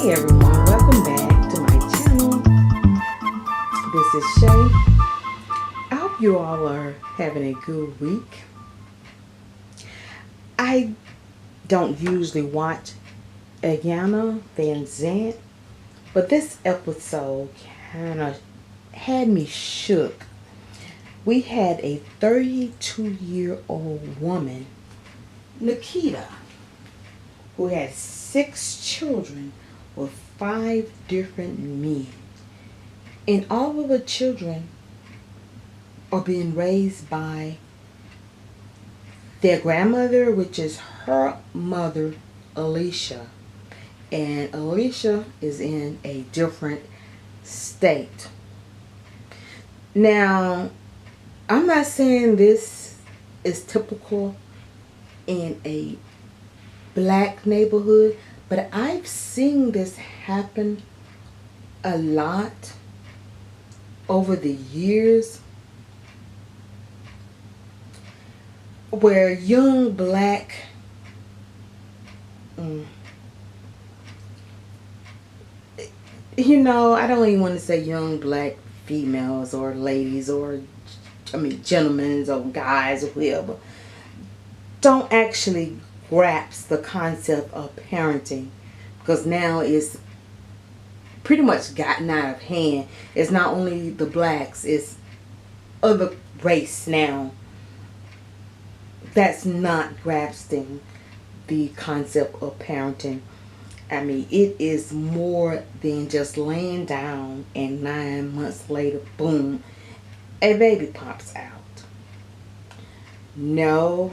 Hey everyone, welcome back to my channel. This is Shay. I hope you all are having a good week. I don't usually watch IYANLA Van Zant, but this episode kind of had me shook. We had a 32-year-old woman, Nikita, who had 6 children with 5 different men. And all of the children are being raised by their grandmother, which is her mother, Alicia. And Alicia is in a different state. Now, I'm not saying this is typical in a black neighborhood, but I've seen this happen a lot over the years, where young black I don't even want to say young black females or ladies or gentlemen or guys or whoever don't actually grasp the concept of parenting, because now it's pretty much gotten out of hand. It's not only the blacks, it's other race now that's not grasping the concept of parenting. It is more than just laying down and 9 months later, boom, a baby pops out. No,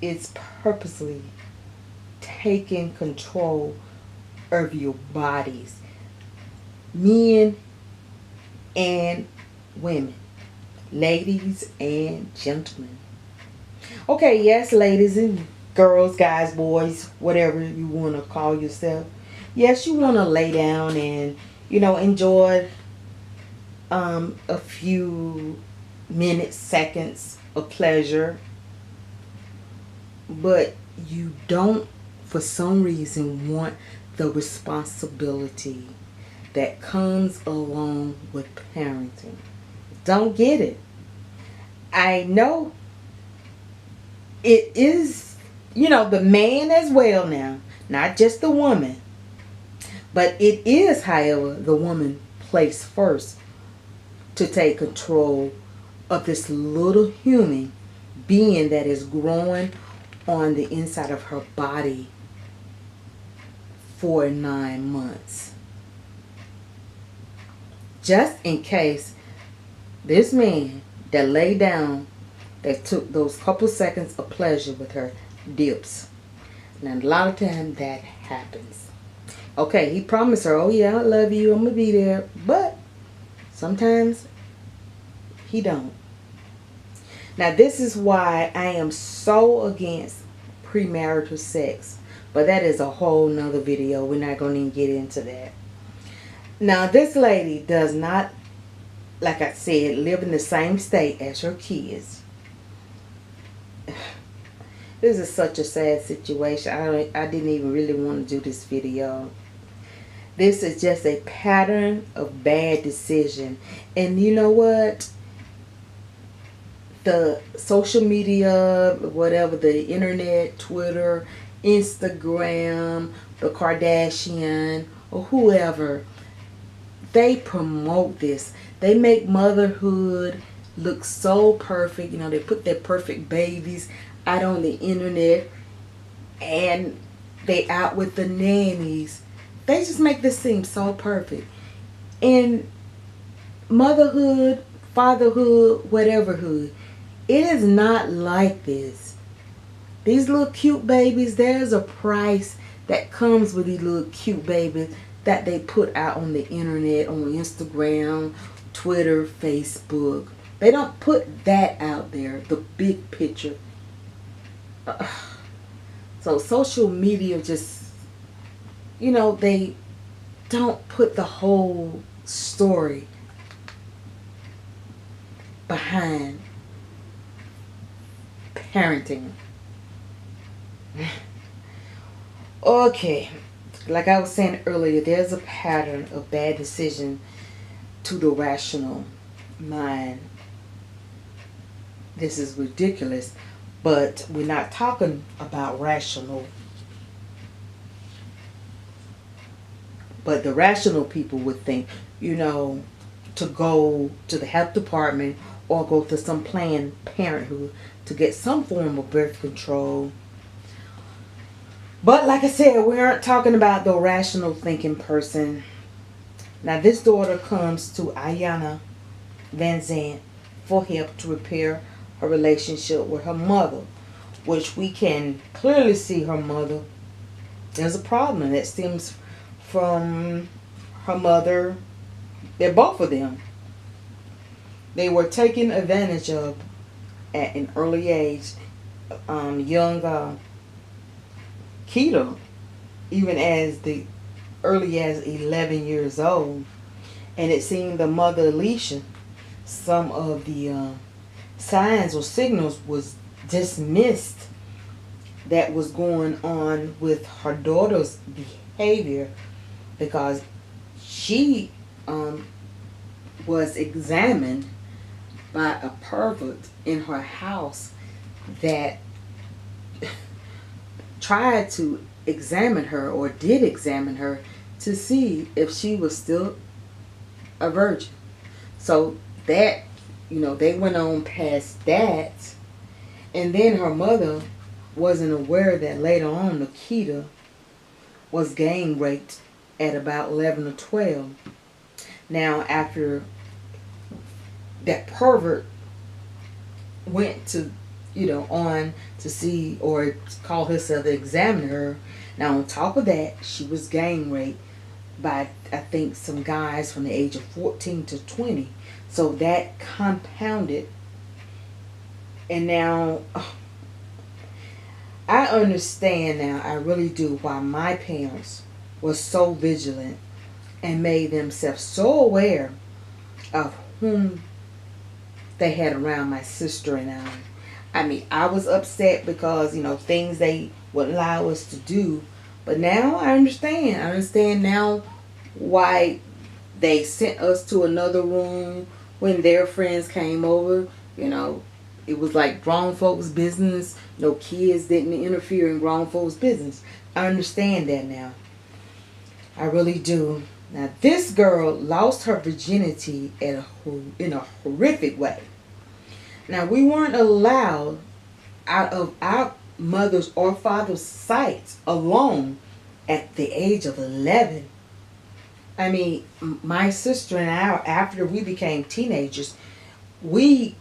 it's purposely taking control of your bodies, men and women, ladies and gentlemen. Okay, yes, ladies and girls, guys, boys, whatever you want to call yourself. Yes, you want to lay down and enjoy a few minutes, seconds of pleasure, but you don't, for some reason, want the responsibility that comes along with parenting. Don't get it. I know it is, the man as well now, not just the woman, but it is, however, the woman placed first to take control of this little human being that is growing on the inside of her body for 9 months. Just in case this man that lay down, that took those couple seconds of pleasure with her, dips. Now, a lot of times that happens. Okay, he promised her, oh yeah, I love you, I'm gonna be there, but sometimes he don't. Now, this is why I am so against premarital sex, but that is a whole nother video. We're not going to even get into that. Now, this lady does not, like I said, live in the same state as her kids. This is such a sad situation. I didn't even really want to do this video. This is just a pattern of bad decision. And you know what? The social media, whatever, the internet, Twitter, Instagram, the Kardashian, or whoever, they promote this. They make motherhood look so perfect. They put their perfect babies out on the internet, and they out with the nannies. They just make this seem so perfect. And motherhood, fatherhood, whateverhood, it is not like this. These little cute babies, there's a price that comes with these little cute babies that they put out on the internet, on Instagram, Twitter, Facebook. They don't put that out there, the big picture. So social media just, they don't put the whole story behind parenting. Okay, like I was saying earlier, there's a pattern of bad decision to the rational mind. This is ridiculous, but we're not talking about rational. But the rational people would think, you know, to go to the health department or go to some Planned Parenthood to get some form of birth control. But like I said, we aren't talking about the rational thinking person. Now, this daughter comes to IYANLA Van Zant for help to repair her relationship with her mother, which we can clearly see her mother. There's a problem that stems from her mother. They're both of them. They were taken advantage of at an early age. Young Keto, even as the early as 11 years old, and it seemed the mother Alicia, some of the signs or signals was dismissed that was going on with her daughter's behavior, because she was examined by a pervert in her house that tried to examine her, or did examine her, to see if she was still a virgin. So that, they went on past that. And then her mother wasn't aware that later on Nikita was gang raped at about 11 or 12. Now, after that pervert went to, on to see or call herself to examine her, now on top of that, she was gang raped by, I think, some guys from the age of 14 to 20. So that compounded. And now, I understand now, I really do, why my parents were so vigilant and made themselves so aware of whom they had around my sister and I. I mean, I was upset because, things they would allow us to do. But now I understand. I understand now why they sent us to another room when their friends came over. It was like grown folks' business. No kids didn't interfere in grown folks' business. I understand that now. I really do. Now, this girl lost her virginity in a horrific way. Now, we weren't allowed out of our mother's or father's sight alone at the age of 11. I mean, my sister and I, after we became teenagers, we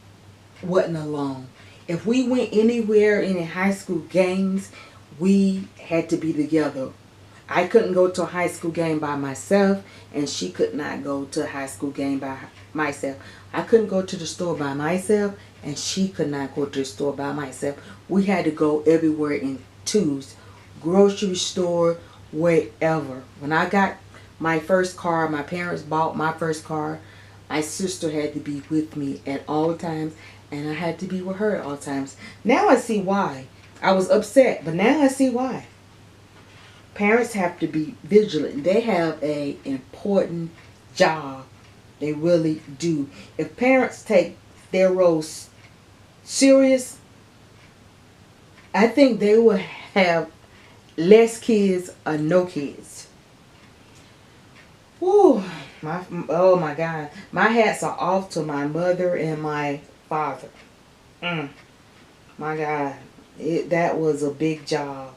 wasn't alone. If we went anywhere, any high school games, we had to be together. I couldn't go to a high school game by myself, and she could not go to a high school game by myself. I couldn't go to the store by myself, and she could not go to the store by myself. We had to go everywhere in twos, grocery store, wherever. When I got my first car, my parents bought my first car, my sister had to be with me at all times, and I had to be with her at all times. Now I see why. I was upset, but now I see why. Parents have to be vigilant. They have an important job. They really do. If parents take their roles serious, I think they will have less kids or no kids. Woo! Oh my God. My hats are off to my mother and my father. My God. That was a big job.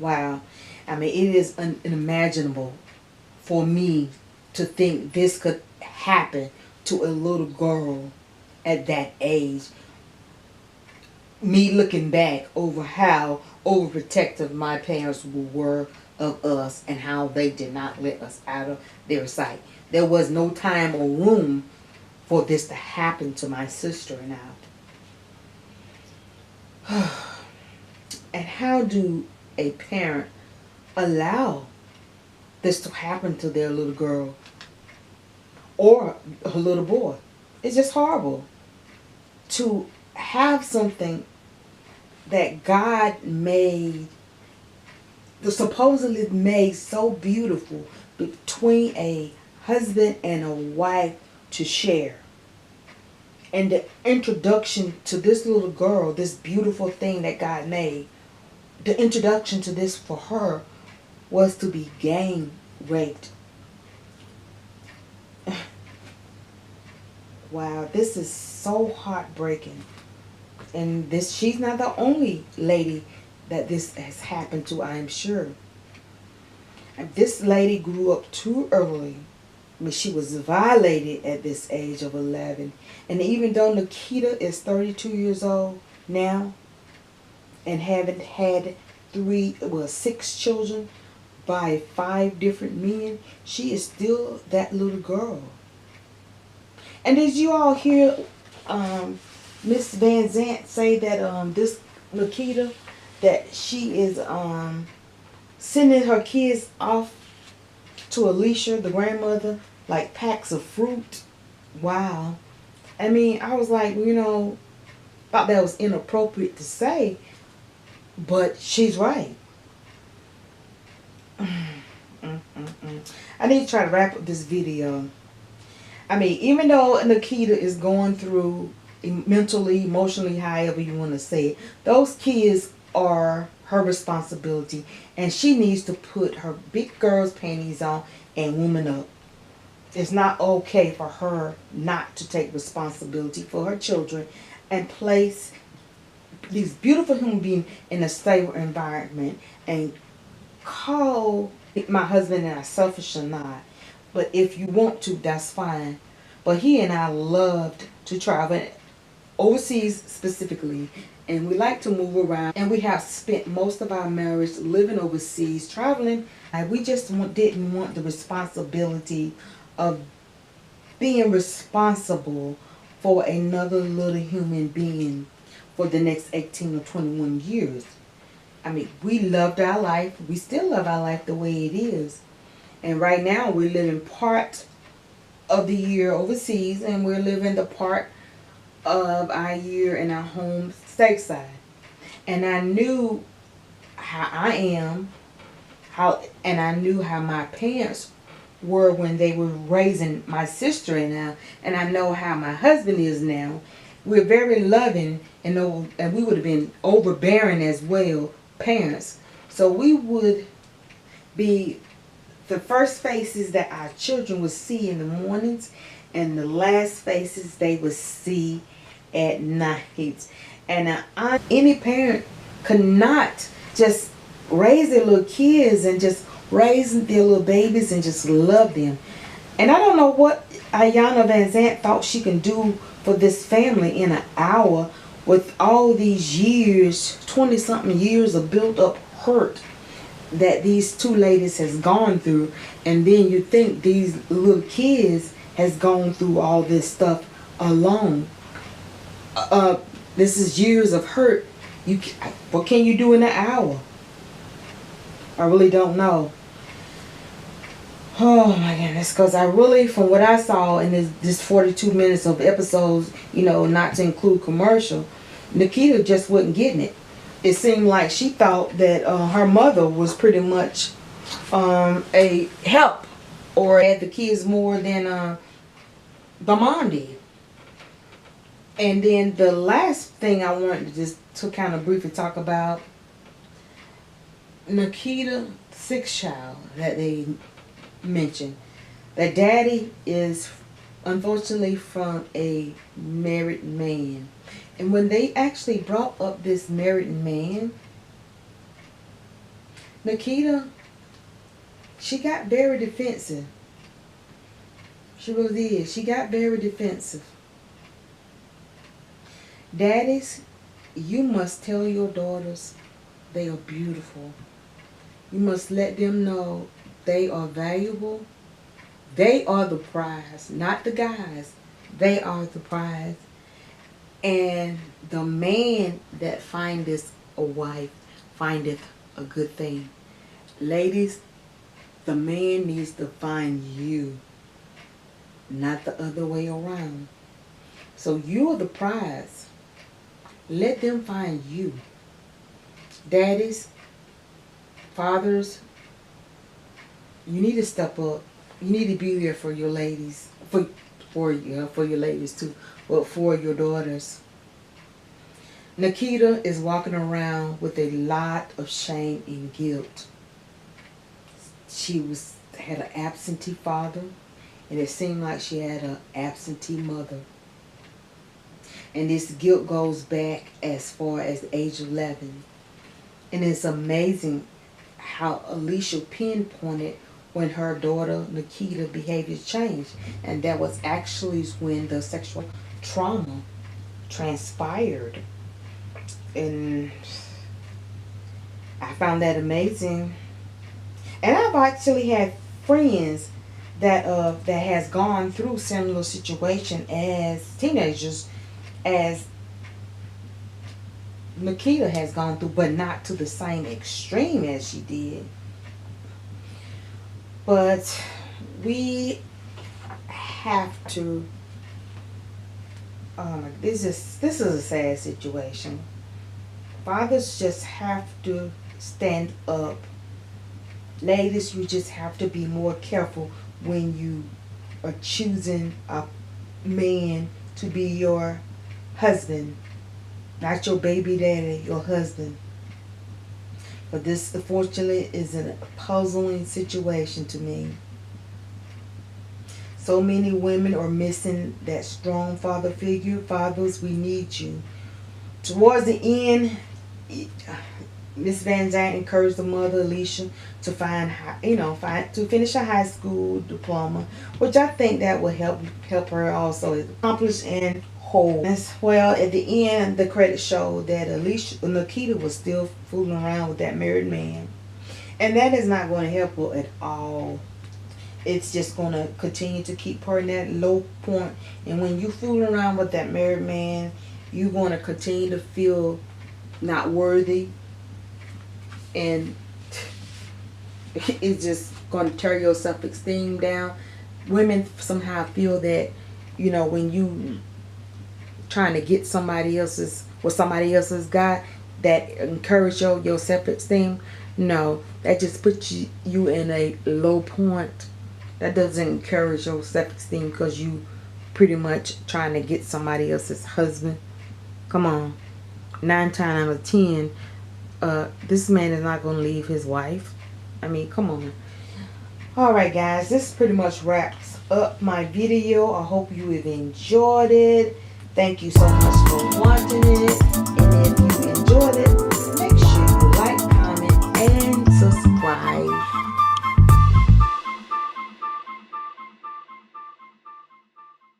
Wow. I mean, it is unimaginable for me to think this could happen to a little girl at that age. Me looking back over how overprotective my parents were of us and how they did not let us out of their sight. There was no time or room for this to happen to my sister and I. And how do a parent allow this to happen to their little girl or a little boy? It's just horrible to have something that God made, the supposedly made so beautiful between a husband and a wife to share. And the introduction to this little girl, this beautiful thing that God made, the introduction to this for her was to be gang raped. Wow, this is so heartbreaking. And this, she's not the only lady that this has happened to, I'm sure. And this lady grew up too early. I mean, she was violated at this age of 11. And even though Nikita is 32 years old now and having had 6 children by 5 different men, she is still that little girl. And did you all hear Miss Van Zant say that this Nikita, that she is sending her kids off to Alicia, the grandmother, like packs of fruit? Wow. I mean, I was like, thought that was inappropriate to say, but she's right. I need to try to wrap up this video. I mean, even though Nikita is going through mentally, emotionally, however you want to say it, those kids are her responsibility, and she needs to put her big girl's panties on and woman up. It's not okay for her not to take responsibility for her children and place these beautiful human beings in a stable environment and call my husband and I selfish or not. But if you want to, that's fine. But he and I loved to travel overseas specifically, and we like to move around, and we have spent most of our marriage living overseas, traveling. And we just didn't want the responsibility of being responsible for another little human being for the next 18 or 21 years. I mean, we loved our life. We still love our life the way it is. And right now we're living part of the year overseas, and we're living the part of our year in our home stateside. And I knew how I am, and I knew how my parents were when they were raising my sister and I know how my husband is now. We're very loving, and we would have been overbearing as well, parents. So we would be the first faces that our children would see in the mornings, and the last faces they would see at night. And any parent could not just raise their little kids and just raise their little babies and just love them. And I don't know what IYANLA Van Zant thought she can do for this family in an hour with all these years, 20-something years of built up hurt that these two ladies has gone through. And then you think these little kids has gone through all this stuff alone. This is years of hurt. What can you do in an hour? I really don't know. Oh my goodness, because I really, from what I saw in this 42 minutes of episodes, not to include commercial, Nikita just wasn't getting it. It seemed like she thought that her mother was pretty much a help, or had the kids more than the mom did. And then the last thing I wanted to kind of briefly talk about, Nikita's 6th child that they mentioned. The daddy is unfortunately from a married man. And when they actually brought up this married man, Nikita, she got very defensive. She really did. She got very defensive. Daddies, you must tell your daughters they are beautiful. You must let them know they are valuable. They are the prize, not the guys. They are the prize. And the man that findeth a wife findeth a good thing. Ladies, the man needs to find you, not the other way around. So you are the prize. Let them find you. Daddies, fathers, you need to step up. You need to be there for your ladies, for your ladies too, but for your daughters. Nikita is walking around with a lot of shame and guilt. She had an absentee father, and it seemed like she had an absentee mother. And this guilt goes back as far as the age of 11. And it's amazing how Alicia pinpointed when her daughter Nikita behavior changed. And that was actually when the sexual trauma transpired. And I found that amazing. And I've actually had friends that has gone through similar situation as teenagers, as Nikita has gone through, but not to the same extreme as she did. But we have to. This is a sad situation. Fathers just have to stand up. Ladies, you just have to be more careful when you are choosing a man to be your husband. Not your baby daddy, your husband. But this, unfortunately, is a puzzling situation to me. So many women are missing that strong father figure. Fathers, we need you. Towards the end, Miss Van Zandt encouraged the mother, Alicia, to to finish a high school diploma, which I think that will help her also accomplish and hold. As well, at the end, the credits showed that Nikita was still fooling around with that married man, and that is not going to help her at all. It's just going to continue to keep her in that low point. And when you fooling around with that married man, you're going to continue to feel not worthy, and it's just going to tear your self-esteem down. Women somehow feel that, when you trying to get somebody else's got, that encourage your self-esteem. No, that just puts you in a low point. That doesn't encourage your self-esteem, because you pretty much trying to get somebody else's husband. Come on. 9 times out of 10, this man is not going to leave his wife. I mean, come on. Alright guys, this pretty much wraps up my video. I hope you have enjoyed it. Thank you so much for watching it.